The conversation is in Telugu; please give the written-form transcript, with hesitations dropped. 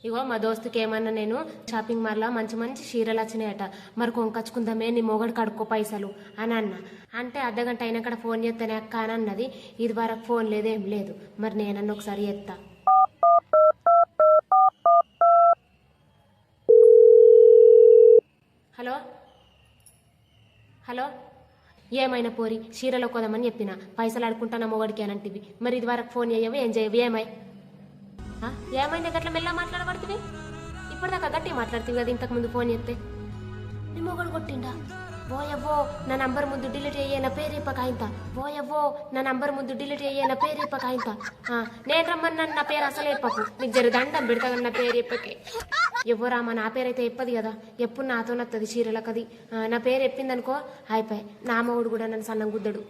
ఇగో మా దోస్తుకి ఏమన్నా నేను షాపింగ్ మాల్లో మంచి మంచి చీరలు వచ్చినాయట, మరి కొనుకొచ్చుకుందామే నీ మొగడు కడుక్కో పైసలు అని అన్న. అంటే అర్ధగంట అయినాక ఫోన్ చేస్తానే అక్క అని అన్నది. ఇది వరకు ఫోన్ లేదేం లేదు, మరి నేనన్న ఒకసారి చేస్తా. హలో హలో, ఏమైనా పోరి చీరలో కోదామని చెప్పిన, పైసలు అడుకుంటానా మొగడికి అని అంటివి, మరి ఇది వరకు ఫోన్ చేయవు ఏం చేయవు, ఏమైంది గట్ల మెల్ల మాట్లాడబడుతుంది? ఇప్పటిదాకా గట్టి మాట్లాడుతుంది కదా, ఇంతకు ముందు ఫోన్ చేస్తే. నీ మొగడు కొట్టిండా? ఓయవ్వో నా నంబర్ ముందు డిలీట్ అయ్యే నా పేరు ఇప్పకాయింత. ఓయవ్వో నా నంబర్ ముందు డిలీట్ అయ్యే నా పేరు ఇప్పకాయింత. నేను రమ్మన్నాను, నా పేరు అసలే ఇప్పకు, నీకు జర దండం పెడతా నా పేరు ఇప్పకి. ఎవ్వరామా నా పేరైతే ఎప్పది కదా, ఎప్పుడు నాతో నత్తది చీరలకది. నా పేరు ఎప్పిందనుకో అయిపోయి, నా మొగుడు కూడా నన్ను సన్నం గుద్దడు.